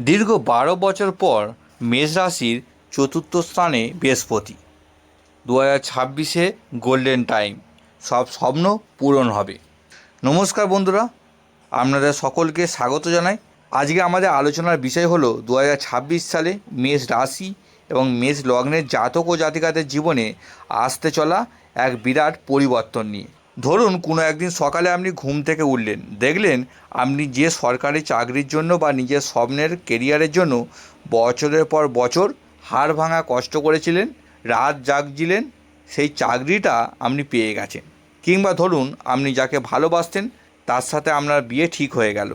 দীর্ঘ 12 বছর পর মেষ রাশির চতুর্থ স্থানে বৃহস্পতি। 2026-এ গোল্ডেন টাইম, সব স্বপ্ন পূরণ হবে। নমস্কার বন্ধুরা, আপনাদের সকলকে স্বাগত জানাই। আজকে আমাদের আলোচনার বিষয় হলো 2026 সালে মেষ রাশি এবং মেষ লগ্নের জাতক ও জাতিকাদের জীবনে আসতে চলা এক বিরাট পরিবর্তন নিয়ে। ধরুন কোনো একদিন সকালে আপনি ঘুম থেকে উঠলেন, দেখলেন আপনি যে সরকারি চাকরির জন্য বা নিজের স্বপ্নের কেরিয়ারের জন্য বছরের পর বছর হাড় ভাঙা কষ্ট করেছিলেন, রাত জাগছিলেন, সেই চাকরিটা আপনি পেয়ে গেছেন। কিংবা ধরুন আপনি যাকে ভালোবাসতেন তার সাথে আপনার বিয়ে ঠিক হয়ে গেল।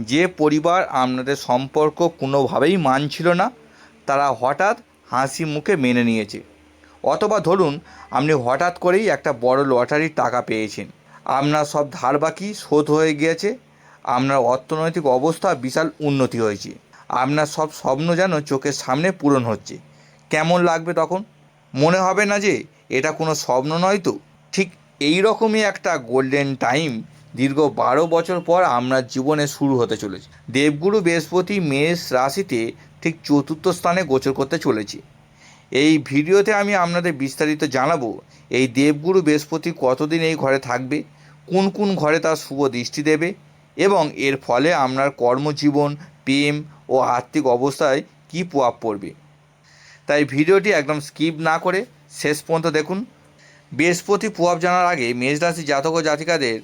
যে পরিবার আপনাদের সম্পর্ক কোনোভাবেই মানছিল না, তারা হঠাৎ হাসি মুখে মেনে নিয়েছে। অথবা ধরুন আপনি হঠাৎ করেই একটা বড় লটারির টাকা পেয়েছেন, আপনার সব ধার বাকি শোধ হয়ে গিয়েছে, আপনার অর্থনৈতিক অবস্থা বিশাল উন্নতি হয়েছে, আপনার সব স্বপ্ন যেন চোখের সামনে পূরণ হচ্ছে। কেমন লাগবে তখন? মনে হবে না যে এটা কোনো স্বপ্ন নয় তো? ঠিক এই রকমই একটা গোল্ডেন টাইম দীর্ঘ 12 বছর পর আপনার জীবনে শুরু হতে চলেছে। দেবগুরু বৃহস্পতি মেষ রাশিতে ঠিক চতুর্থ স্থানে গোচর করতে চলেছে। এই ভিডিওতে আমি আপনাদের বিস্তারিত জানাবো এই দেবগুরু বৃহস্পতি কতদিন এই ঘরে থাকবে, কোন কোন ঘরে তার শুভ দৃষ্টি দেবে এবং এর ফলে আপনার কর্মজীবন, প্রেম ও আর্থিক অবস্থায় কী প্রভাব পড়বে। তাই ভিডিওটি একদম স্কিপ না করে শেষ পর্যন্ত দেখুন। বৃহস্পতি প্রভাব জানার আগে মেষ রাশি জাতক ও জাতিকাদের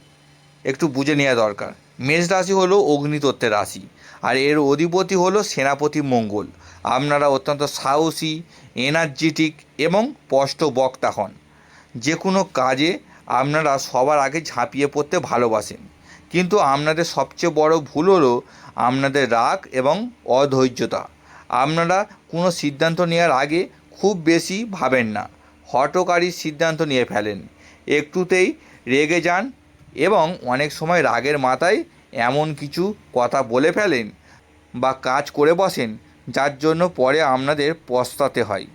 একটু বুঝে নেওয়া দরকার। মেষ রাশি হলো অগ্নিতত্ত্বের রাশি, আর এর অধিপতি হলো সেনাপতি মঙ্গল। আপনারা অত্যন্ত সাহসী, এনার্জেটিক এবং স্পষ্ট বক্তা হন। যে কোনো কাজে আপনারা সবার আগে ঝাঁপিয়ে পড়তে ভালোবাসেন, কিন্তু আপনাদের সবচেয়ে বড় ভুল হলো আপনাদের রাগ এবং অধৈর্যতা। আপনারা কোনো সিদ্ধান্ত নেওয়ার আগে খুব বেশি ভাবেন না, হঠকারী সিদ্ধান্ত নিয়ে ফেলেন, একটুতেই রেগে যান এবং অনেক সময় রাগের মাথায় এমন কিছু কথা বলে ফেলেন বা কাজ করে বসেন যার জন্য পরে আপনাদের পস্তাতে হয়।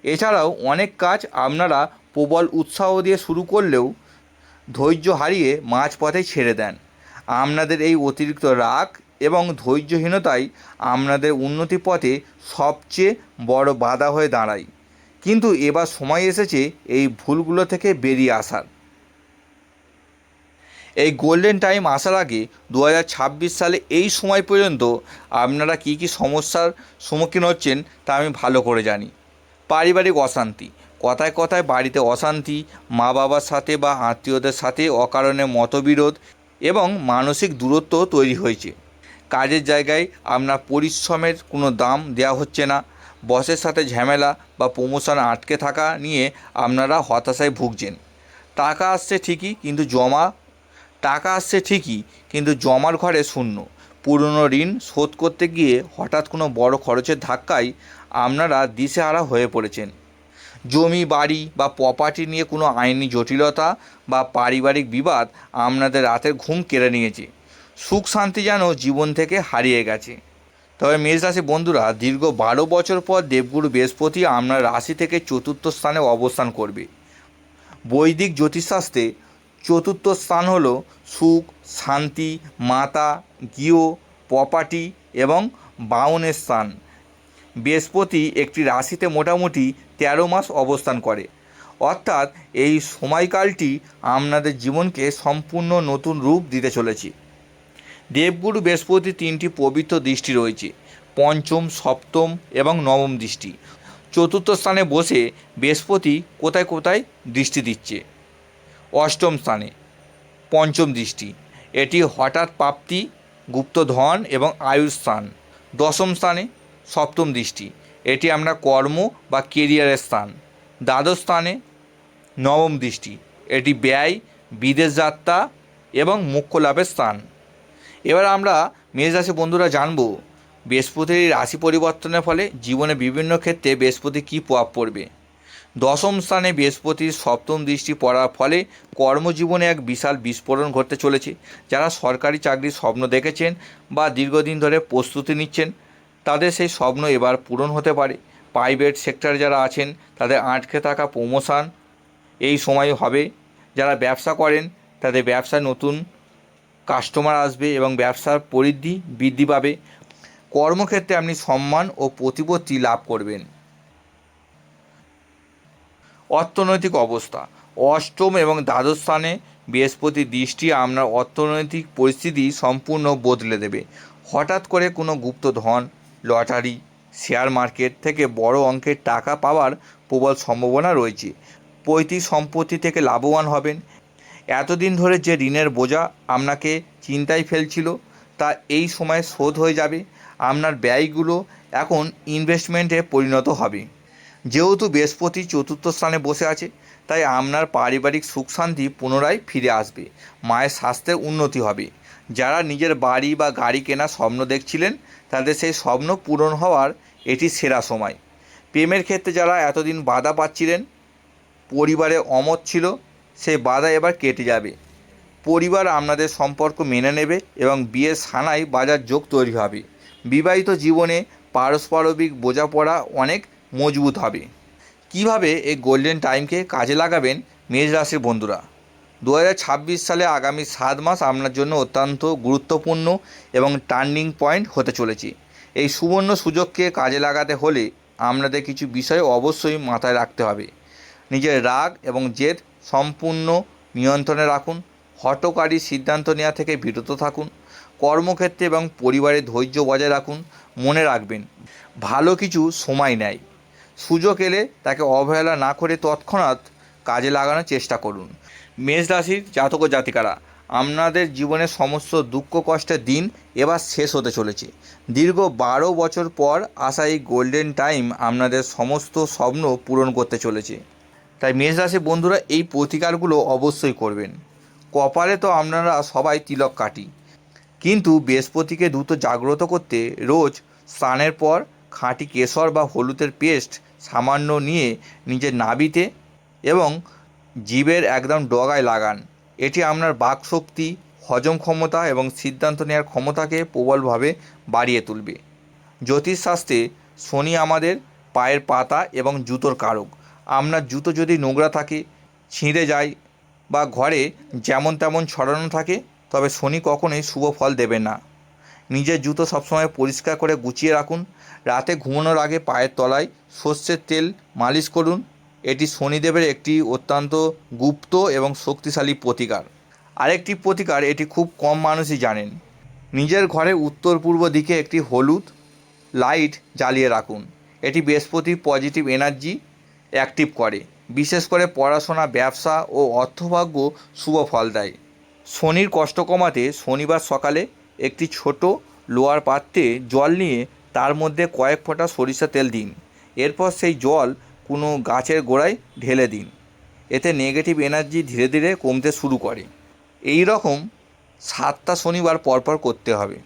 এছাড়াও অনেক কাজ আপনারা প্রবল উৎসাহ দিয়ে শুরু করলেও ধৈর্য হারিয়ে মাঝপথে ছেড়ে দেন। আপনাদের এই অতিরিক্ত রাগ এবং ধৈর্যহীনতাই আপনাদের উন্নতি পথে সবচেয়ে বড় বাধা হয়ে দাঁড়ায়। কিন্তু এবার সময় এসেছে এই ভুলগুলো থেকে বেরিয়ে আসার। এই গোল্ডেন টাইম আসার আগে 2026 সালে এই সময় পর্যন্ত আপনারা কী কী সমস্যার সম্মুখীন হচ্ছেন তা আমি ভালো করে জানি। পারিবারিক অশান্তি, কথায় কথায় বাড়িতে অশান্তি, মা বাবার সাথে বা আত্মীয়দের সাথে অকারণে মতবিরোধ এবং মানসিক দূরত্ব তৈরি হয়েছে। কাজের জায়গায় আপনার পরিশ্রমের কোনো দাম দেওয়া হচ্ছে না, বসের সাথে ঝামেলা বা প্রমোশন আটকে থাকা নিয়ে আপনারা হতাশায় ভুগছেন। টাকা আসছে ঠিকই কিন্তু জমার ঘরে শূন্য। পুরনো ঋণ শোধ করতে গিয়ে হঠাৎ কোনো বড় খরচের ধাক্কায় আপনারা দিশেহারা হয়ে পড়েছেন। জমি, বাড়ি বা প্রপার্টি নিয়ে কোনো আইনি জটিলতা বা পারিবারিক বিবাদ আপনাদের রাতের ঘুম কেড়ে নিয়েছে। সুখ শান্তি যেন জীবন থেকে হারিয়ে গেছে। তবে মেষ রাশি বন্ধুরা, দীর্ঘ 12 বছর পর দেবগুরু বৃহস্পতি আপনার রাশি থেকে চতুর্থ স্থানে অবস্থান করবে। বৈদিক জ্যোতিষশাস্ত্রে চতুর্থ স্থান হল সুখ, শান্তি, মাতা, গৃহ, প্রপার্টি এবং বাহনের স্থান। বৃহস্পতি একটি রাশিতে মোটামুটি 13 মাস অবস্থান করে, অর্থাৎ এই সময়কালটি আপনাদের জীবনকে সম্পূর্ণ নতুন রূপ দিতে চলেছে। দেবগুরু বৃহস্পতির 3টি পবিত্র দৃষ্টি রয়েছে: পঞ্চম, সপ্তম এবং নবম দৃষ্টি। চতুর্থ স্থানে বসে বৃহস্পতি কোথায় কোথায় দৃষ্টি দিচ্ছে? অষ্টম স্থানে পঞ্চম দৃষ্টি, এটি হঠাৎ প্রাপ্তি, গুপ্তধন এবং আয়ুর স্থান। দশম স্থানে সপ্তম দৃষ্টি, এটি আমরা কর্ম বা কেরিয়ারের স্থান। দ্বাদশ স্থানে নবম দৃষ্টি, এটি ব্যয়, বিদেশ যাত্রা এবং মোক্ষ লাভের স্থান। এবার আমরা মেষ রাশি বন্ধুরা জানব বৃহস্পতির এই রাশি পরিবর্তনের ফলে জীবনে বিভিন্ন ক্ষেত্রে বৃহস্পতি কী প্রভাব পড়বে। দশম স্থানে বৃহস্পতির সপ্তম দৃষ্টি পড়ার ফলে কর্মজীবনে এক বিশাল বিস্ফোরণ ঘটতে চলেছে। যারা সরকারি চাকরির স্বপ্ন দেখেছেন বা দীর্ঘদিন ধরে প্রস্তুতি নিচ্ছেন, তাদের সেই স্বপ্ন এবার পূরণ হতে পারে। প্রাইভেট সেক্টরে যারা আছেন তাদের আটকে থাকা প্রমোশন এই সময় হবে। যারা ব্যবসা করেন তাদের ব্যবসায় নতুন কাস্টমার আসবে এবং ব্যবসার পরিধি বৃদ্ধি পাবে। কর্মক্ষেত্রে আপনি সম্মান ও প্রতিপত্তি লাভ করবেন। অর্থনৈতিক অবস্থা, অষ্টম এবং দ্বাদশ স্থানে বৃহস্পতির দৃষ্টি আপনার অর্থনৈতিক পরিস্থিতি সম্পূর্ণ বদলে দেবে। হঠাৎ করে কোনো গুপ্তধন, লটারি, শেয়ার মার্কেট থেকে বড় অঙ্কের টাকা পাওয়ার প্রবল সম্ভাবনা রয়েছে। পৈতৃক সম্পত্তি থেকে লাভবান হবেন। এতদিন ধরে যে ঋণের বোঝা আপনাকে চিন্তায় ফেলছিল, তা এই সময় শোধ হয়ে যাবে। আপনার ব্যয়গুলো এখন ইনভেস্টমেন্টে পরিণত হবে। যেহেতু বৃহস্পতি চতুর্থ স্থানে বসে আছে, তাই আপনার পারিবারিক সুখ শান্তি পুনরায় ফিরে আসবে। মায়ের স্বাস্থ্যের উন্নতি হবে। যারা নিজের বাড়ি বা গাড়ি কেনার স্বপ্ন দেখছিলেন, তাদের সেই স্বপ্ন পূরণ হওয়ার এটি সেরা সময়। প্রেমের ক্ষেত্রে যারা এতদিন বাধা পাচ্ছিলেন, পরিবারে অমত ছিল, সেই বাধা এবার কেটে যাবে। পরিবার আপনাদের সম্পর্ক মেনে নেবে এবং বিয়ের সানাই বাজার যোগ তৈরি হবে। বিবাহিত জীবনে পারস্পরিক বোঝাপড়া অনেক মজবুত হবে। কিভাবে এই গোল্ডেন টাইমকে কাজে লাগাবেন মেষ রাশির বন্ধুরা? 2026 সালে আগামী 7 মাস আপনার জন্য অত্যন্ত গুরুত্বপূর্ণ এবং টার্নিং পয়েন্ট হতে চলেছে। এই সুবর্ণ সুযোগকে কাজে লাগাতে হলে আপনাদের কিছু বিষয় অবশ্যই মাথায় রাখতে হবে। নিজের রাগ এবং জেদ সম্পূর্ণ নিয়ন্ত্রণে রাখুন। হঠকারী সিদ্ধান্ত নেওয়া থেকে বিরত থাকুন। কর্মক্ষেত্রে এবং পরিবারে ধৈর্য বজায় রাখুন। মনে রাখবেন, ভালো কিছু সময় নেয়। সুযোগ এলে তাকে অবহেলা না করে তৎক্ষণাৎ কাজে লাগানোর চেষ্টা করুন। মেষ রাশির জাতক ও জাতিকারা, আপনাদের জীবনের সমস্ত দুঃখ কষ্টের দিন এবার শেষ হতে চলেছে। দীর্ঘ 12 বছর পর আসা এই গোল্ডেন টাইম আপনাদের সমস্ত স্বপ্ন পূরণ করতে চলেছে। তাই মেষ রাশির বন্ধুরা এই প্রতিকারগুলো অবশ্যই করবেন। কপালে তো আপনারা সবাই তিলক কাটি, কিন্তু বৃহস্পতিকে দ্রুত জাগ্রত করতে রোজ স্নানের পর খাঁটি কেশর বা হলুদের পেস্ট সামান্য নিয়ে নিজের নাভিতে এবং জিভের একদম ডগায় লাগান। এটি আপনার বাকশক্তি, হজম ক্ষমতা এবং সিদ্ধান্ত নেওয়ার ক্ষমতাকে প্রবলভাবে বাড়িয়ে তুলবে। জ্যোতিষশাস্ত্রে শনি আমাদের পায়ের পাতা এবং জুতোর কারক। আপনার জুতো যদি নোংরা থাকে, ছিঁড়ে যায় বা ঘরে যেমন তেমন ছড়ানো থাকে, তবে শনি কখনোই শুভ ফল দেবে না। নিজের জুতো সবসময় পরিষ্কার করে গুছিয়ে রাখুন। রাতে ঘুমানোর আগে পায়ের তলায় সর্ষের তেল মালিশ করুন। এটি শনিদেবের একটি অত্যন্ত গুপ্ত এবং শক্তিশালী প্রতিকার। আরেকটি প্রতিকার, এটি খুব কম মানুষই জানেন। নিজের ঘরে উত্তর পূর্ব দিকে একটি হলুদ লাইট জ্বালিয়ে রাখুন। এটি বৃহস্পতির পজিটিভ এনার্জি অ্যাক্টিভ করে, বিশেষ করে পড়াশোনা, ব্যবসা ও অর্থভাগ্য শুভ ফল দেয়। শনির কষ্ট কমাতে শনিবার সকালে একটি ছোট লোহার পাত্রে জল নিয়ে তার মধ্যে কয়েক ফোঁটা সরিষা তেল দিন। এরপর সেই জল কোনো গাছের গোড়ায় ঢেলে দিন। এতে নেগেটিভ এনার্জি ধীরে ধীরে কমতে শুরু করে। এই রকম 7টা শনিবার পরপর করতে হবে।